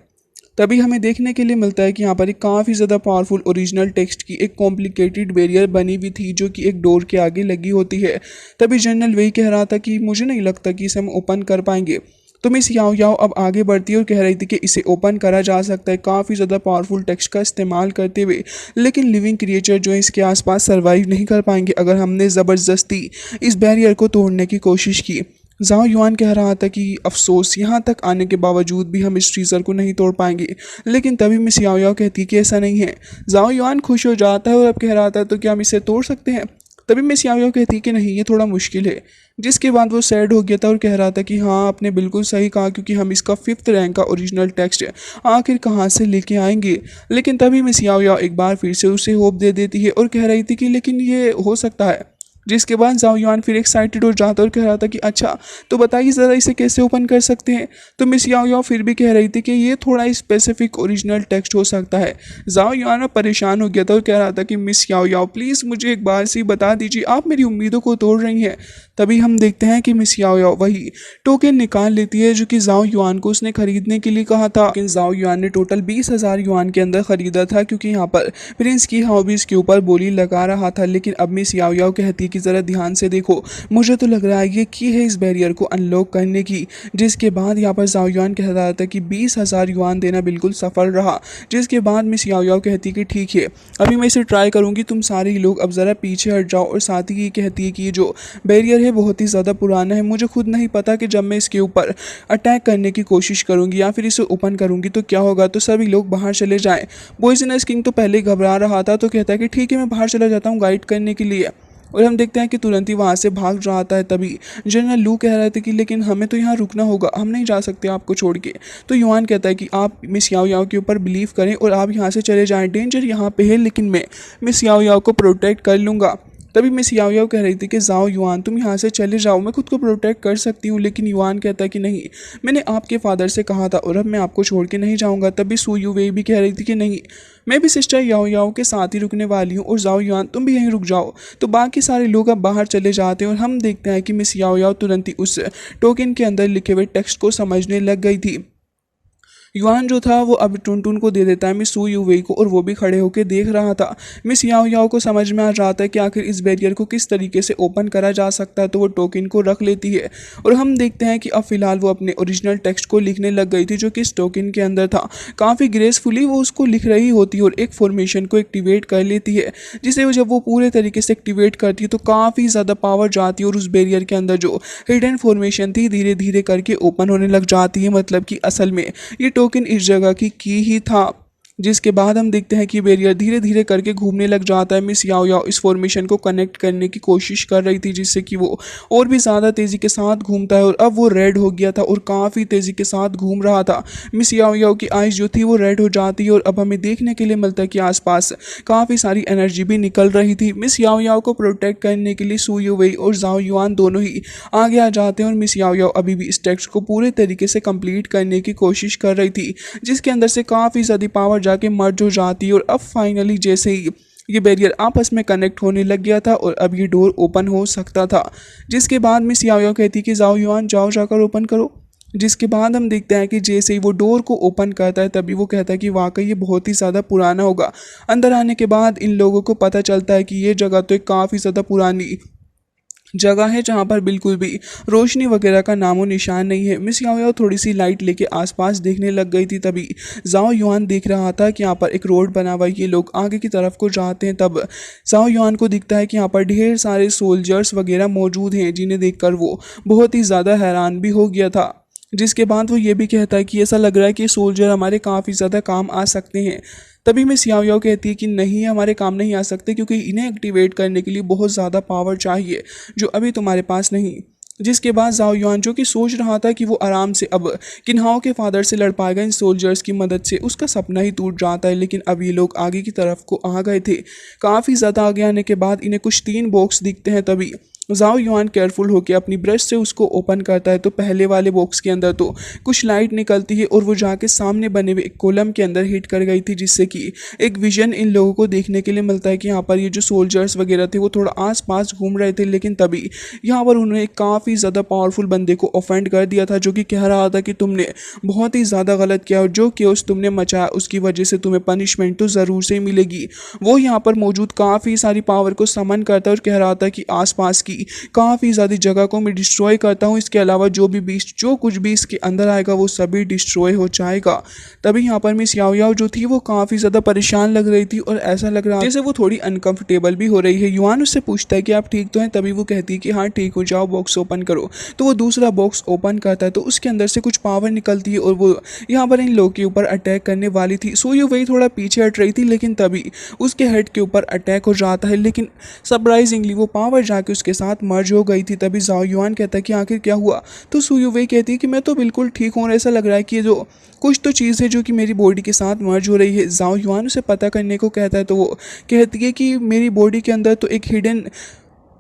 तभी हमें देखने के लिए मिलता है कि यहाँ पर एक काफ़ी ज़्यादा पावरफुल ओरिजिनल टेक्स्ट की एक कॉम्प्लिकेटेड बैरियर बनी हुई थी जो कि एक डोर के आगे लगी होती है। तभी जनरल वही कह रहा था कि मुझे नहीं लगता कि इसे हम ओपन कर पाएंगे। तो मिस याओ याओ अब आगे बढ़ती है और कह रही थी कि इसे ओपन करा जा सकता है काफ़ी ज़्यादा पावरफुल टेक्स्ट का इस्तेमाल करते हुए, लेकिन लिविंग क्रिएचर जो है इसके आसपास सर्वाइव नहीं कर पाएंगे अगर हमने ज़बरदस्ती इस बैरियर को तोड़ने की कोशिश की। ज़ाओ युआन कह रहा था कि अफसोस यहाँ तक आने के बावजूद भी हम इस ट्रीज़र को नहीं तोड़ पाएंगे, लेकिन तभी मिस याओ याओ कहती है कि ऐसा नहीं है। ज़ाओ युआन खुश हो जाता है और अब कह रहा था तो क्या हम इसे तोड़ सकते हैं। तभी मिस याओ याओ कहती है कि नहीं, ये थोड़ा मुश्किल है। जिसके बाद वो सैड हो गया था और कह रहा था कि हाँ आपने बिल्कुल सही कहा, क्योंकि हम इसका 5th रैंक का ओरिजिनल टेक्स्ट आखिर कहाँ से लेके आएंगे। लेकिन तभी मिस याओ याओ एक बार फिर से उसे होप दे देती है और कह रही थी कि लेकिन ये हो सकता है। जिसके बाद ज़ाओ युआन फिर एक्साइटेड हो जाता और कह रहा था कि अच्छा तो बताइए ज़रा इसे कैसे ओपन कर सकते हैं। तो मिस याओ याओ फिर भी कह रही थी कि ये थोड़ा स्पेसिफिक ओरिजिनल टेक्स्ट हो सकता है। ज़ाओ युआन अब परेशान हो गया था और कह रहा था कि मिस याओ याओ प्लीज़ मुझे एक बार से बता दीजिए, आप मेरी उम्मीदों को तोड़ रही हैं। तभी हम देखते हैं कि मिस याओ याओ वही टोकन निकाल लेती है जो कि ज़ाओ युआन को उसने खरीदने के लिए कहा था, लेकिन ज़ाओ युआन ने टोटल 20,000 युआन के अंदर खरीदा था, क्योंकि यहाँ पर प्रिंस की हॉबीज़ के ऊपर बोली लगा रहा था। लेकिन अब मिस याओ याओ कहती है कि ज़रा ध्यान से देखो, मुझे तो लग रहा है ये की है इस बैरियर को अनलॉक करने की। जिसके बाद यहाँ पर ज़ाओ युआन कह रहा था कि 20,000 युआन देना बिल्कुल सफल रहा। जिसके बाद मिस याओ याओ कहती कि ठीक है अभी मैं इसे ट्राई करूँगी, तुम सारे ही लोग अब ज़रा पीछे हट जाओ। और साथ ही ये कहती है कि ये जो बैरियर है बहुत ही ज़्यादा पुराना है, मुझे खुद नहीं पता कि जब मैं इसके ऊपर अटैक करने की कोशिश करूँगी या फिर इसे ओपन करूँगी तो क्या होगा। तो सभी लोग बाहर चले जाएँ। पॉइजनस किंग तो पहले ही घबरा रहा था, तो कहता है कि ठीक है मैं बाहर चला जाता हूँ गाइड करने के लिए। और हम देखते हैं कि तुरंत ही वहाँ से भाग रहा आता है। तभी जनरल लू कह रहे थे कि लेकिन हमें तो यहाँ रुकना होगा, हम नहीं जा सकते आपको छोड़ के। तो युआन कहता है कि आप मिस याओ याओ के ऊपर बिलीव करें और आप यहाँ से चले जाएं, डेंजर यहाँ पे है लेकिन मैं मिस याओ याओ को प्रोटेक्ट कर लूँगा। तभी मिस याओ याओ कह रही थी कि ज़ाओ युआन तुम यहाँ से चले जाओ, मैं खुद को प्रोटेक्ट कर सकती हूँ। लेकिन युआन कहता है कि नहीं, मैंने आपके फादर से कहा था और अब मैं आपको छोड़ के नहीं जाऊँगा। तभी सू यू वेई भी कह रही थी कि नहीं, मैं भी सिस्टर याओ याओ के साथ ही रुकने वाली हूँ और ज़ाओ युआन तुम भी यहीं रुक जाओ। तो बाकी सारे लोग अब बाहर चले जाते हैं और हम देखते हैं कि मिस याओ याओ तुरंत ही उस टोकन के अंदर लिखे हुए टेक्स्ट को समझने लग गई थी। युआन जो था वो अब टुनटुन को दे देता है मिस सू यू वेई को, और वो भी खड़े होकर देख रहा था। मिस याओ याओ को समझ में आ जाता है कि आखिर इस बैरियर को किस तरीके से ओपन करा जा सकता है, तो वो टोकन को रख लेती है। और हम देखते हैं कि अब फिलहाल वो अपने ओरिजिनल टेक्स्ट को लिखने लग गई थी जो कि इस टोकन के अंदर था। काफ़ी ग्रेसफुली वो उसको लिख रही होती है और एक फॉर्मेशन को एक्टिवेट कर लेती है, जिसे जब वो पूरे तरीके से एक्टिवेट करती है तो काफ़ी ज़्यादा पावर जाती है और उस बैरियर के अंदर जो हिडन फॉर्मेशन थी धीरे धीरे करके ओपन होने लग जाती है। मतलब कि असल में ये टोकन इस जगह की ही था। जिसके बाद हम देखते हैं कि बैरियर धीरे धीरे करके घूमने लग जाता है। मिस याओ याओ इस फॉर्मेशन को कनेक्ट करने की कोशिश कर रही थी जिससे कि वो और भी ज़्यादा तेज़ी के साथ घूमता है, और अब वो रेड हो गया था और काफ़ी तेज़ी के साथ घूम रहा था। मिस याओ याओ की आइज़ जो थी वो रेड हो जाती है और अब हमें देखने के लिए मिलता है कि आसपास काफ़ी सारी एनर्जी भी निकल रही थी। मिस याओ याओ को प्रोटेक्ट करने के लिए सू यू वेई और ज़ाओ युआन दोनों ही आगे आ जाते हैं और मिस याओ याओ अभी भी इस टेक्स्ट को पूरे तरीके से कंप्लीट करने की कोशिश कर रही थी, जिसके अंदर से काफ़ी ज़्यादा पावर जाके मर्ज हो जाती है। और अब फाइनली जैसे ही ये बैरियर आपस में कनेक्ट होने लग गया था और अब ये डोर ओपन हो सकता था। जिसके बाद मिस याओ याओ कहती कि ज़ाओ युआन जाओ जाकर ओपन करो। जिसके बाद हम देखते हैं कि जैसे ही वो डोर को ओपन करता है तभी वो कहता है कि वाकई ये बहुत ही ज़्यादा पुराना होगा। अंदर आने के बाद इन लोगों को पता चलता है कि ये जगह तो एक काफ़ी ज़्यादा पुरानी जगह है जहाँ पर बिल्कुल भी रोशनी वगैरह का नामो निशान नहीं है। मिस याओ याओ थोड़ी सी लाइट लेके आसपास देखने लग गई थी। तभी ज़ाओ युआन देख रहा था कि यहाँ पर एक रोड बना हुआ है, ये लोग आगे की तरफ को जाते हैं। तब ज़ाओ युआन को दिखता है कि यहाँ पर ढेर सारे सोल्जर्स वगैरह मौजूद हैं, जिन्हें देखकर वो बहुत ही ज़्यादा हैरान भी हो गया था। जिसके बाद वो ये भी कहता है कि ऐसा लग रहा है कि सोल्जर हमारे काफ़ी ज़्यादा काम आ सकते हैं। तभी मिस याओ याओ कहती है कि नहीं, हमारे काम नहीं आ सकते क्योंकि इन्हें एक्टिवेट करने के लिए बहुत ज़्यादा पावर चाहिए जो अभी तुम्हारे पास नहीं। जिसके बाद ज़ाओ युआन जो कि सोच रहा था कि वो आराम से अब किन्हाओ के फादर से लड़ पाएगा इन सोल्जर्स की मदद से, उसका सपना ही टूट जाता है। लेकिन अब ये लोग आगे की तरफ को आ गए थे। काफ़ी ज़्यादा आगे आने के बाद इन्हें कुछ 3 बॉक्स दिखते हैं। तभी जाओ युआन केयरफुल होकर अपनी ब्रश से उसको ओपन करता है तो पहले वाले बॉक्स के अंदर तो कुछ लाइट निकलती है और वो जाके सामने बने हुए एक कॉलम के अंदर हिट कर गई थी, जिससे कि एक विजन इन लोगों को देखने के लिए मिलता है कि यहाँ पर ये जो सोल्जर्स वगैरह थे वो थोड़ा आसपास घूम रहे थे, लेकिन तभी यहाँ पर उन्होंने काफ़ी ज़्यादा पावरफुल बंदे को ऑफेंड कर दिया था, जो कि कह रहा था कि तुमने बहुत ही ज़्यादा गलत किया और जो केओस तुमने मचाया उसकी वजह से तुम्हें पनिशमेंट तो ज़रूर से मिलेगी। वो यहाँ पर मौजूद काफ़ी सारी पावर को समन करता है और कह रहा था कि आसपास की काफ़ी ज़्यादा जगह को मैं डिस्ट्रॉय करता हूँ, इसके अलावा जो भी बीस्ट जो कुछ भी इसके अंदर आएगा वो सभी डिस्ट्रॉय हो जाएगा। तभी यहाँ पर मिस याओ याओ जो थी वो काफ़ी ज़्यादा परेशान लग रही थी और ऐसा लग रहा जैसे वो थोड़ी अनकंफर्टेबल भी हो रही है। युआन उससे पूछता है कि आप ठीक तो हैं, तभी वो कहती है कि हाँ ठीक हो, जाओ बॉक्स ओपन करो। तो वो दूसरा बॉक्स ओपन करता है तो उसके अंदर से कुछ पावर निकलती है और वो यहाँ पर इन लोगों के ऊपर अटैक करने वाली थी। सो यू वही थोड़ा पीछे हट रही थी, लेकिन तभी उसके हेड के ऊपर अटैक हो जाता है, लेकिन सरप्राइजिंगली वो पावर जाके उसके साथ मर्ज हो गई थी। तभी जाओ युआन कहता है कि आखिर क्या हुआ, तो सू यू वही कहती है कि मैं तो बिल्कुल ठीक हूँ और ऐसा लग रहा है कि ये जो कुछ तो चीज़ है जो कि मेरी बॉडी के साथ मर्ज हो रही है। जाओ युआन उसे पता करने को कहता है तो वो कहती है कि मेरी बॉडी के अंदर तो एक हिडन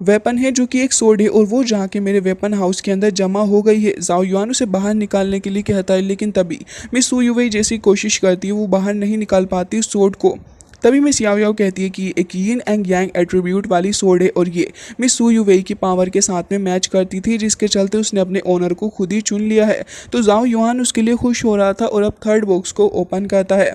वेपन है जो कि एक सोड है और वो जाके मेरे वेपन हाउस के अंदर जमा हो गई है। जाओ युआन उसे बाहर निकालने के लिए कहता है, लेकिन तभी मिस सू युवई जैसी कोशिश करती है वो बाहर नहीं निकाल पाती उस सोड को। तभी मिस याओ याओ कहती है कि एक यिन एंड यांग एट्रीब्यूट वाली सोड है और ये मिस सू युवई की पावर के साथ में मैच करती थी, जिसके चलते उसने अपने ओनर को खुद ही चुन लिया है। तो जाओ युआन उसके लिए खुश हो रहा था और अब थर्ड बॉक्स को ओपन करता है।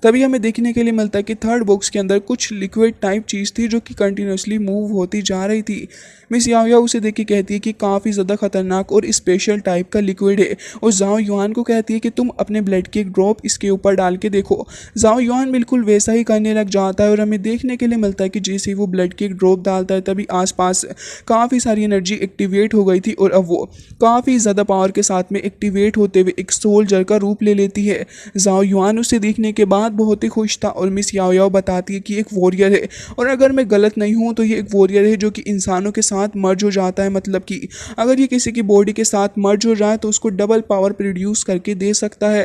तभी हमें देखने के लिए मिलता है कि थर्ड बॉक्स के अंदर कुछ लिक्विड टाइप चीज़ थी जो कि कंटिन्यूसली मूव होती जा रही थी। मिस याओ याओ उसे देख के कहती है कि काफ़ी ज़्यादा खतरनाक और स्पेशल टाइप का लिक्विड है और जाओ युआन को कहती है कि तुम अपने ब्लड की एक ड्रॉप इसके ऊपर डाल के देखो। जाओ युआन बिल्कुल वैसा ही करने लग जाता है और हमें देखने के लिए मिलता है कि जैसे ही वो ब्लड की एक ड्रॉप डालता है तभी आसपास काफ़ी सारी एनर्जी एक्टिवेट हो गई थी और अब वो काफ़ी ज़्यादा पावर के साथ में एक्टिवेट होते हुए एक सोल्जर का रूप ले लेती है। जाओ युआन उसे देखने के बाद बहुत ही खुश था और मिस याओ याओ बताती है कि एक वॉरियर है और अगर मैं गलत नहीं हूँ तो ये एक वॉरियर है जो कि इंसानों के साथ मर्ज हो जाता है, मतलब कि अगर ये किसी की बॉडी के साथ मर्ज हो जाए तो उसको डबल पावर प्रोड्यूस करके दे सकता है,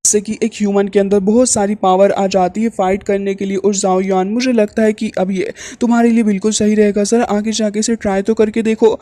जैसे कि एक ह्यूमन के अंदर बहुत सारी पावर आ जाती है फाइट करने के लिए। और जाओ युआन मुझे लगता है कि अब ये तुम्हारे लिए बिल्कुल सही रहेगा सर, आगे जाके इसे ट्राई तो करके देखो।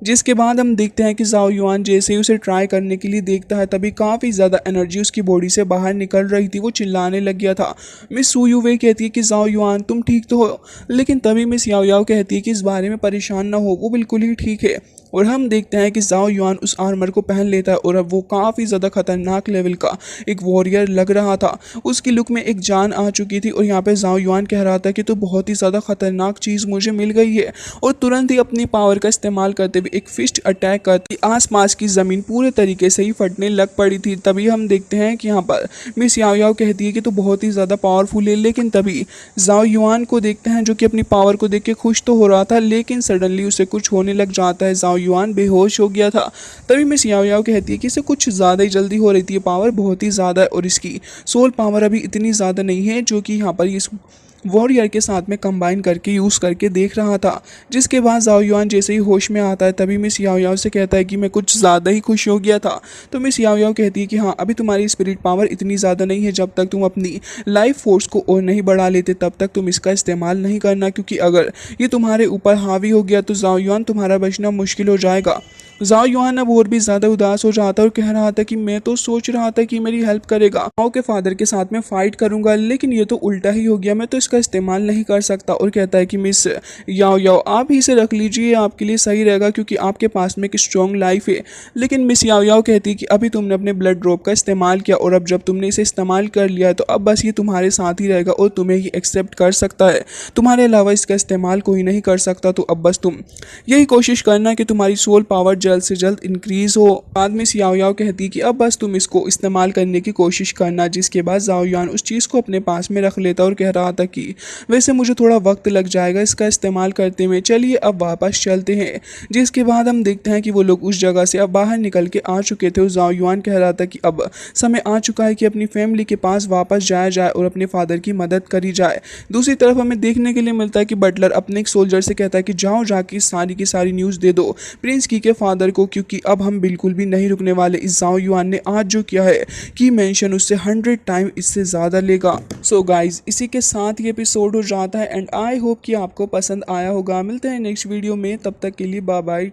जिसके बाद हम देखते हैं कि जाओ युआन जैसे ही उसे ट्राई करने के लिए देखता है तभी काफ़ी ज़्यादा एनर्जी उसकी बॉडी से बाहर निकल रही थी, वो चिल्लाने लग गया था। मिस सू युवे कहती है कि जाओ युआन तुम ठीक तो हो, लेकिन तभी मिस याओ याओ कहती है कि इस बारे में परेशान ना हो, वो बिल्कुल ही ठीक है। और हम देखते हैं कि जाओ युआन उस आर्मर को पहन लेता है और अब वो काफ़ी ज़्यादा खतरनाक लेवल का एक वॉरियर लग रहा था। उसकी लुक में एक जान आ चुकी थी और यहाँ पे जाओ युआन कह रहा था कि तो बहुत ही ज़्यादा खतरनाक चीज़ मुझे मिल गई है और तुरंत ही अपनी पावर का इस्तेमाल करते हुए एक फिस्ट अटैक करती आसपास की ज़मीन पूरे तरीके से ही फटने लग पड़ी थी। तभी हम देखते हैं कि यहाँ पर मिस याओ याओ कहती है कि तो बहुत ही ज़्यादा पावरफुल है, लेकिन तभी जाओ युआन को देखते हैं जो कि अपनी पावर को देख के खुश तो हो रहा था, लेकिन सडनली उसे कुछ होने लग जाता है। जाओ युआन बेहोश हो गया था। तभी मिस याओ याओ कहती है कि इसे कुछ ज़्यादा ही जल्दी हो रही थी, पावर बहुत ही ज़्यादा है और इसकी सोल पावर अभी इतनी ज़्यादा नहीं है जो कि यहाँ पर इस वॉरियर के साथ में कंबाइन करके यूज़ करके देख रहा था। जिसके बाद जाओ युआन जैसे ही होश में आता है तभी मिस याओ याओ से कहता है कि मैं कुछ ज़्यादा ही खुश हो गया था। तो मिस याओ याओ कहती है कि हाँ अभी तुम्हारी स्पिरिट पावर इतनी ज़्यादा नहीं है, जब तक तुम अपनी लाइफ फोर्स को और नहीं बढ़ा लेते तब तक तुम इसका इस्तेमाल नहीं करना, क्योंकि अगर ये तुम्हारे ऊपर हावी हो गया तो जाओ युआन तुम्हारा बचना मुश्किल हो जाएगा। जाओ युआन अब और भी ज़्यादा उदास हो जाता और कह रहा था कि मैं तो सोच रहा था कि मेरी हेल्प करेगा, माओ के फादर के साथ में फ़ाइट करूंगा, लेकिन ये तो उल्टा ही हो गया, मैं तो इसका इस्तेमाल नहीं कर सकता। और कहता है कि मिस याओ याओ आप ही इसे रख लीजिए, आपके लिए सही रहेगा क्योंकि आपके पास में एक स्ट्रॉन्ग लाइफ है। लेकिन मिस याओ याओ कहती है कि अभी तुमने अपने ब्लड ड्रॉप का इस्तेमाल किया और अब जब तुमने इसे इस्तेमाल कर लिया है तो अब बस ये तुम्हारे साथ ही रहेगा और तुम्हें ही एक्सेप्ट कर सकता है, तुम्हारे अलावा इसका इस्तेमाल कोई नहीं कर सकता। तो अब बस तुम यही कोशिश करना कि तुम्हारी सोल पावर जल्द से जल्द इंक्रीज हो। बाद में याओ याओ कहती कि अब बस तुम इसको इस्तेमाल करने की कोशिश करना। जिसके बाद जाओ युआन उस चीज़ को अपने पास में रख लेता और कह रहा था कि वैसे मुझे थोड़ा वक्त लग जाएगा इसका इस्तेमाल करते हुए, चलिए अब वापस चलते हैं। जिसके बाद हम देखते हैं कि वो लोग उस जगह से अब बाहर निकल के आ चुके थे और जाओ युआन कह रहा था कि अब समय आ चुका है कि अपनी फैमिली के पास वापस जाया जाए और अपने फादर की मदद करी जाए। दूसरी तरफ हमें देखने के लिए मिलता है कि बटलर अपने एक सोल्जर से कहता है कि जाओ जाके सारी की सारी न्यूज़ दे दो प्रिंस की के फादर फादर को, क्योंकि अब हम बिल्कुल भी नहीं रुकने वाले। इस जाओ युआन ने आज जो किया है कि मेंशन उससे 100 टाइम इससे ज़्यादा लेगा। सो गाइज, इसी के साथ ये एपिसोड हो जाता है एंड आई होप कि आपको पसंद आया होगा। मिलते हैं नेक्स्ट वीडियो में, तब तक के लिए बाय बाय।